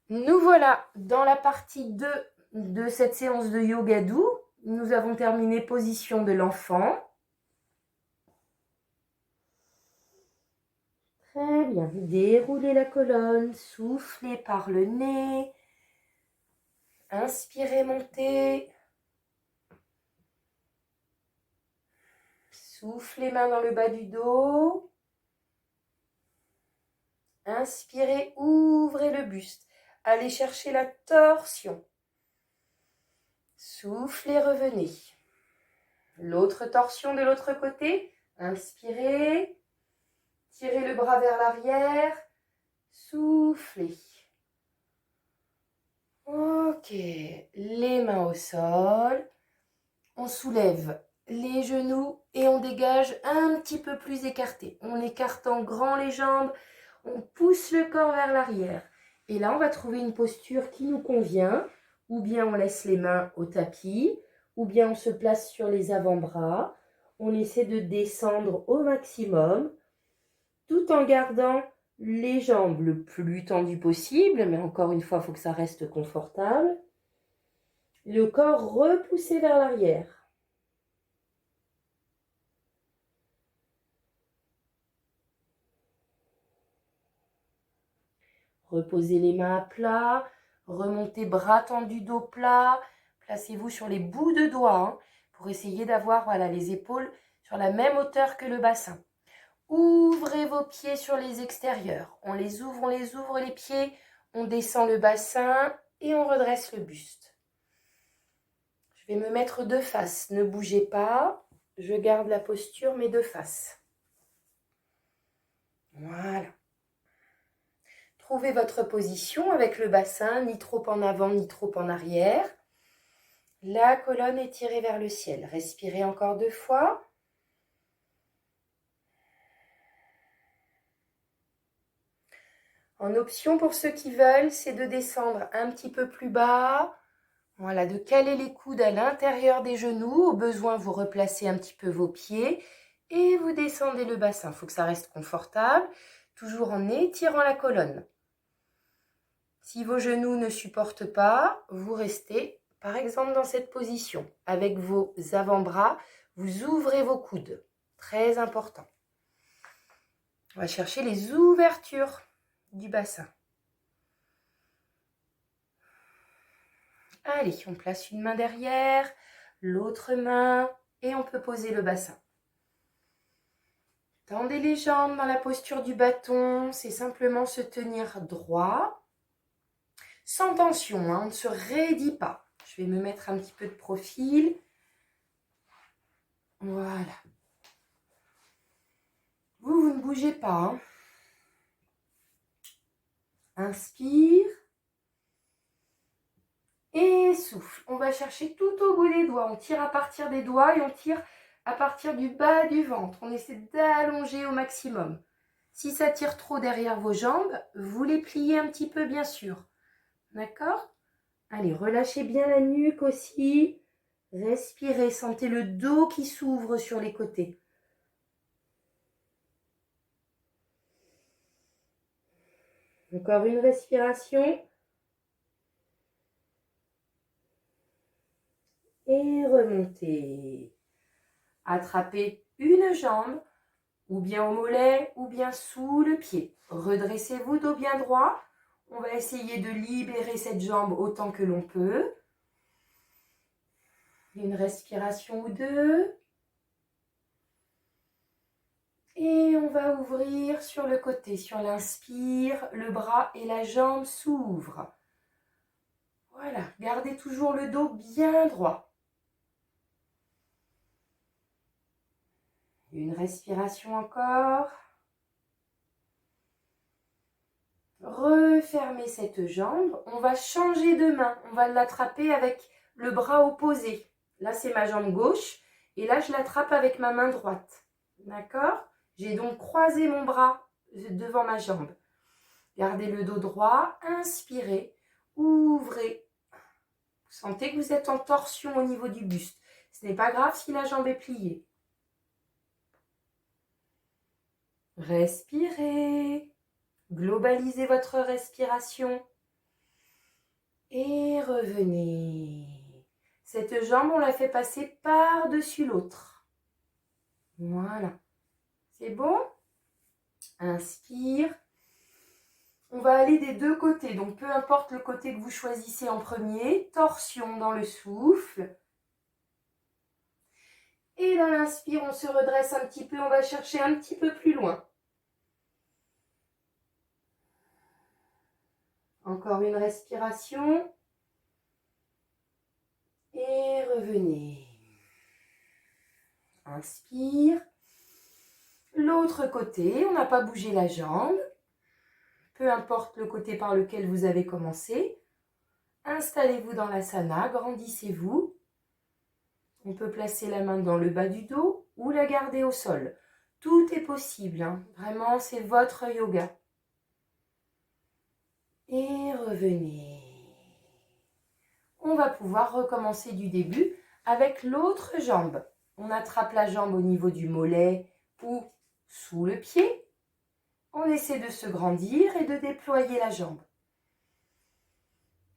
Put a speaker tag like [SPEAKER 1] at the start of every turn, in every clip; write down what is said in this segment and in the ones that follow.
[SPEAKER 1] Nous voilà dans la partie 2 de cette séance de yoga doux. Nous avons terminé position de l'enfant. Très bien. Déroulez la colonne, soufflez par le nez. Inspirez, montez. Soufflez main dans le bas du dos. Inspirez, ouvrez le buste. Allez chercher la torsion. Soufflez, revenez. L'autre torsion de l'autre côté. Inspirez. Tirez le bras vers l'arrière. Soufflez. Ok. Les mains au sol. On soulève les genoux et on dégage un petit peu plus écarté. On écarte en grand les jambes. On pousse le corps vers l'arrière. Et là, on va trouver une posture qui nous convient. Ou bien on laisse les mains au tapis. Ou bien on se place sur les avant-bras. On essaie de descendre au maximum. Tout en gardant les jambes le plus tendues possible. Mais encore une fois, il faut que ça reste confortable. Le corps repoussé vers l'arrière. Reposez les mains à plat, remontez bras tendus, dos plat, placez-vous sur les bouts de doigts pour essayer d'avoir les épaules sur la même hauteur que le bassin. Ouvrez vos pieds sur les extérieurs. On les ouvre les pieds, on descend le bassin et on redresse le buste. Je vais me mettre de face, ne bougez pas, je garde la posture mais de face. Voilà. Trouvez votre position avec le bassin, ni trop en avant, ni trop en arrière. La colonne est tirée vers le ciel. Respirez encore 2 fois. En option pour ceux qui veulent, c'est de descendre un petit peu plus bas. Voilà, de caler les coudes à l'intérieur des genoux. Au besoin, vous replacez un petit peu vos pieds et vous descendez le bassin. Il faut que ça reste confortable, toujours en étirant la colonne. Si vos genoux ne supportent pas, vous restez par exemple dans cette position. Avec vos avant-bras, vous ouvrez vos coudes. Très important. On va chercher les ouvertures du bassin. Allez, on place une main derrière, l'autre main et on peut poser le bassin. Tendez les jambes dans la posture du bâton, c'est simplement se tenir droit. Sans tension, on ne se raidit pas. Je vais me mettre un petit peu de profil. Voilà. Vous ne bougez pas. Inspire. Et souffle. On va chercher tout au bout des doigts. On tire à partir des doigts et on tire à partir du bas du ventre. On essaie d'allonger au maximum. Si ça tire trop derrière vos jambes, vous les pliez un petit peu, bien sûr. D'accord ? Allez, relâchez bien la nuque aussi. Respirez, sentez le dos qui s'ouvre sur les côtés. Encore une respiration. Et remontez. Attrapez une jambe, ou bien au mollet, ou bien sous le pied. Redressez-vous dos bien droit. On va essayer de libérer cette jambe autant que l'on peut. Une respiration ou deux. Et on va ouvrir sur le côté. Sur l'inspire, le bras et la jambe s'ouvrent. Voilà, gardez toujours le dos bien droit. Une respiration encore. Refermez cette jambe. On va changer de main. On va l'attraper avec le bras opposé. Là, c'est ma jambe gauche. Et là, je l'attrape avec ma main droite. D'accord ? J'ai donc croisé mon bras devant ma jambe. Gardez le dos droit. Inspirez. Ouvrez. Vous sentez que vous êtes en torsion au niveau du buste. Ce n'est pas grave si la jambe est pliée. Respirez. Globalisez votre respiration. Et revenez. Cette jambe, on la fait passer par-dessus l'autre. Voilà. C'est bon? Inspire. On va aller des deux côtés, donc peu importe le côté que vous choisissez en premier. Torsion dans le souffle. Et dans l'inspire, on se redresse un petit peu, on va chercher un petit peu plus loin. Encore une respiration. Et revenez. Inspire. L'autre côté, on n'a pas bougé la jambe. Peu importe le côté par lequel vous avez commencé. Installez-vous dans l'asana, grandissez-vous. On peut placer la main dans le bas du dos ou la garder au sol. Tout est possible, hein. Vraiment, c'est votre yoga. Et revenez. On va pouvoir recommencer du début avec l'autre jambe. On attrape la jambe au niveau du mollet ou sous le pied. On essaie de se grandir et de déployer la jambe.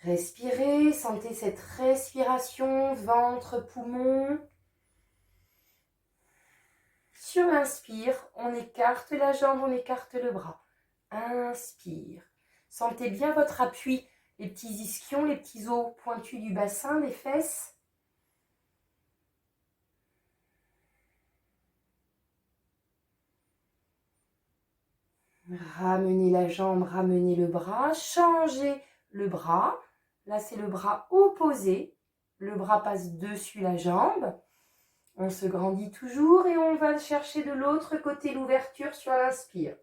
[SPEAKER 1] Respirez, sentez cette respiration, ventre, poumon. Sur l'inspire, on écarte la jambe, on écarte le bras. Inspire. Sentez bien votre appui, les petits ischions, les petits os pointus du bassin, des fesses. Ramenez la jambe, ramenez le bras, changez le bras. Là, c'est le bras opposé. Le bras passe dessus la jambe. On se grandit toujours et on va chercher de l'autre côté l'ouverture sur l'inspire.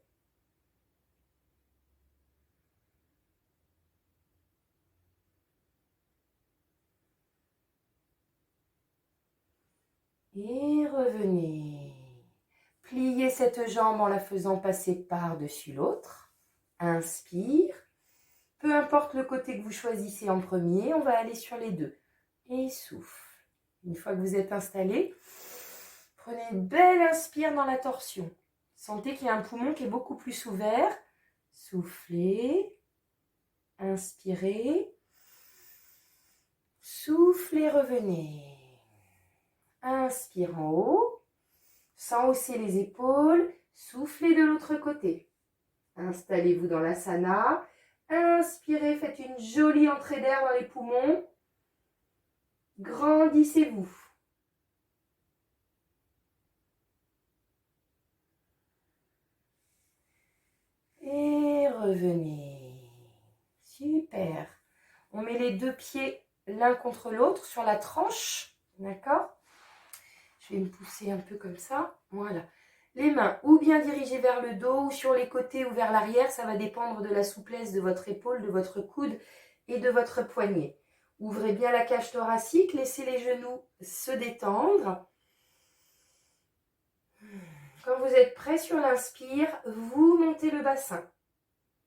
[SPEAKER 1] Et revenez. Pliez cette jambe en la faisant passer par-dessus l'autre. Inspire. Peu importe le côté que vous choisissez en premier, on va aller sur les deux. Et souffle. Une fois que vous êtes installé, prenez une belle inspire dans la torsion. Sentez qu'il y a un poumon qui est beaucoup plus ouvert. Soufflez. Inspirez. Soufflez, revenez. Inspire en haut. Sans hausser les épaules. Soufflez de l'autre côté. Installez-vous dans l'asana. Inspirez, faites une jolie entrée d'air dans les poumons. Grandissez-vous. Et revenez. Super. On met les deux pieds l'un contre l'autre sur la tranche. D'accord? Je vais me pousser un peu comme ça. Voilà. Les mains ou bien dirigées vers le dos ou sur les côtés ou vers l'arrière. Ça va dépendre de la souplesse de votre épaule, de votre coude et de votre poignet. Ouvrez bien la cage thoracique. Laissez les genoux se détendre. Quand vous êtes prêt sur l'inspire, vous montez le bassin.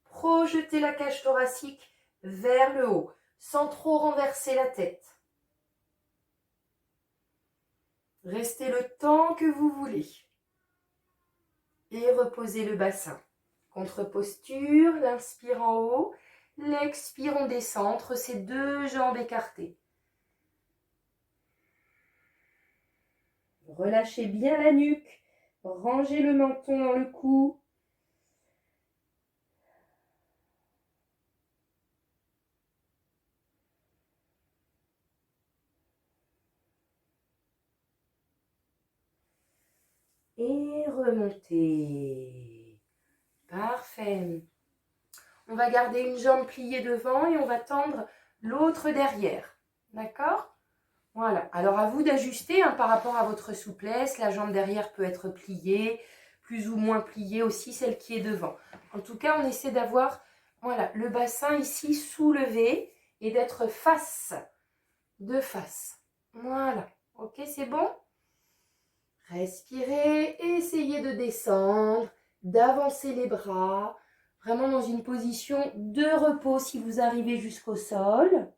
[SPEAKER 1] Projetez la cage thoracique vers le haut, sans trop renverser la tête. Restez le temps que vous voulez. Et reposez le bassin. Contre-posture, l'inspire en haut, l'expire, on descend entre ces deux jambes écartées. Relâchez bien la nuque, rangez le menton dans le cou. Et remontez. Parfait. On va garder une jambe pliée devant et on va tendre l'autre derrière. D'accord? Voilà. Alors à vous d'ajuster par rapport à votre souplesse. La jambe derrière peut être pliée, plus ou moins pliée aussi, celle qui est devant. En tout cas, on essaie d'avoir le bassin ici soulevé et d'être face, de face. Voilà. Ok, c'est bon? Respirez, essayez de descendre, d'avancer les bras, vraiment dans une position de repos si vous arrivez jusqu'au sol.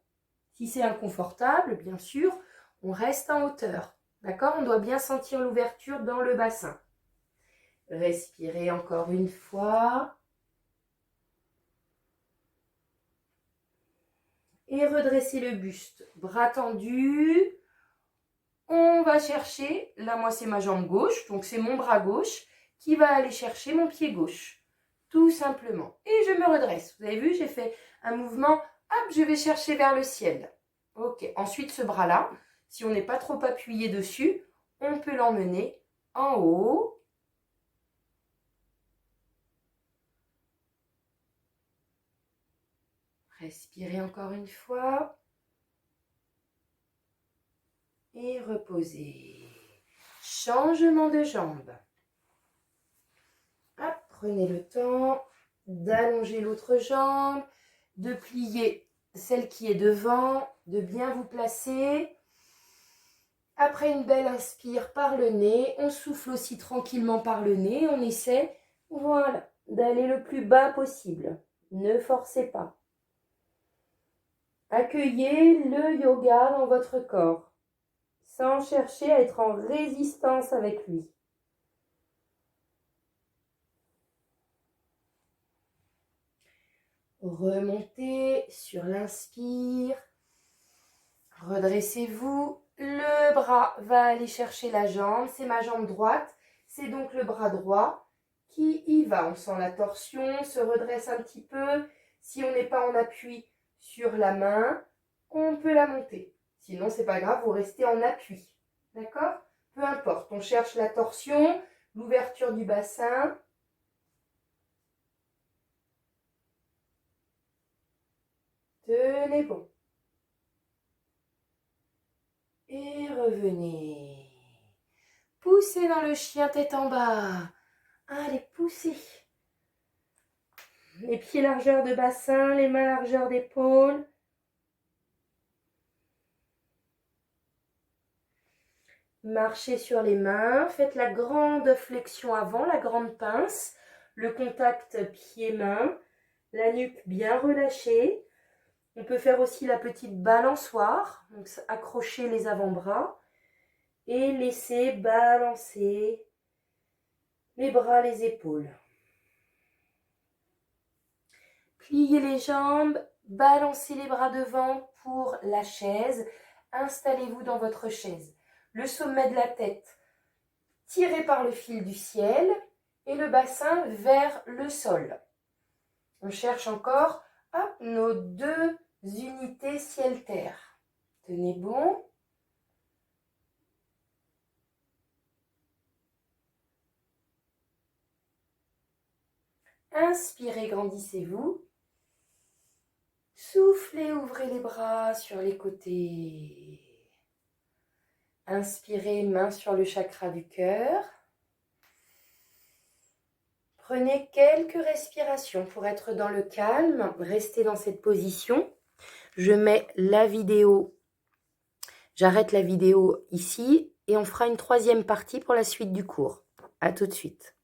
[SPEAKER 1] Si c'est inconfortable, bien sûr, on reste en hauteur. D'accord? On doit bien sentir l'ouverture dans le bassin. Respirez encore une fois. et redresser le buste. Bras tendus. On va chercher, là moi c'est ma jambe gauche, donc c'est mon bras gauche qui va aller chercher mon pied gauche. Tout simplement. Et je me redresse. Vous avez vu, j'ai fait un mouvement, hop, je vais chercher vers le ciel. Ok, ensuite ce bras-là, si on n'est pas trop appuyé dessus, on peut l'emmener en haut. Respirez encore une fois. Et reposez. Changement de jambe. Hop, prenez le temps d'allonger l'autre jambe, de plier celle qui est devant, de bien vous placer. Après une belle inspire par le nez, on souffle aussi tranquillement par le nez. On essaie, voilà, d'aller le plus bas possible. Ne forcez pas. Accueillez le yoga dans votre corps, sans chercher à être en résistance avec lui. Remontez sur l'inspire. Redressez-vous. Le bras va aller chercher la jambe. C'est ma jambe droite. C'est donc le bras droit qui y va. On sent la torsion, se redresse un petit peu. Si on n'est pas en appui sur la main, on peut la monter. Sinon, c'est pas grave, vous restez en appui. D'accord? Peu importe. On cherche la torsion, l'ouverture du bassin. Tenez bon. Et revenez. Poussez dans le chien tête en bas. Allez, poussez. Les pieds largeur de bassin, les mains largeur d'épaule. Marchez sur les mains. Faites la grande flexion avant, la grande pince. Le contact pied-main. La nuque bien relâchée. On peut faire aussi la petite balançoire. Donc accrocher les avant-bras. Et laisser balancer les bras, les épaules. Pliez les jambes, balancez les bras devant pour la chaise. Installez-vous dans votre chaise. Le sommet de la tête tiré par le fil du ciel et le bassin vers le sol. On cherche encore nos 2 unités ciel-terre. Tenez bon. Inspirez, grandissez-vous. Soufflez, ouvrez les bras sur les côtés. Inspirez, main sur le chakra du cœur. Prenez quelques respirations pour être dans le calme. Restez dans cette position. Je mets la vidéo. J'arrête la vidéo ici et on fera une 3e partie pour la suite du cours. À tout de suite.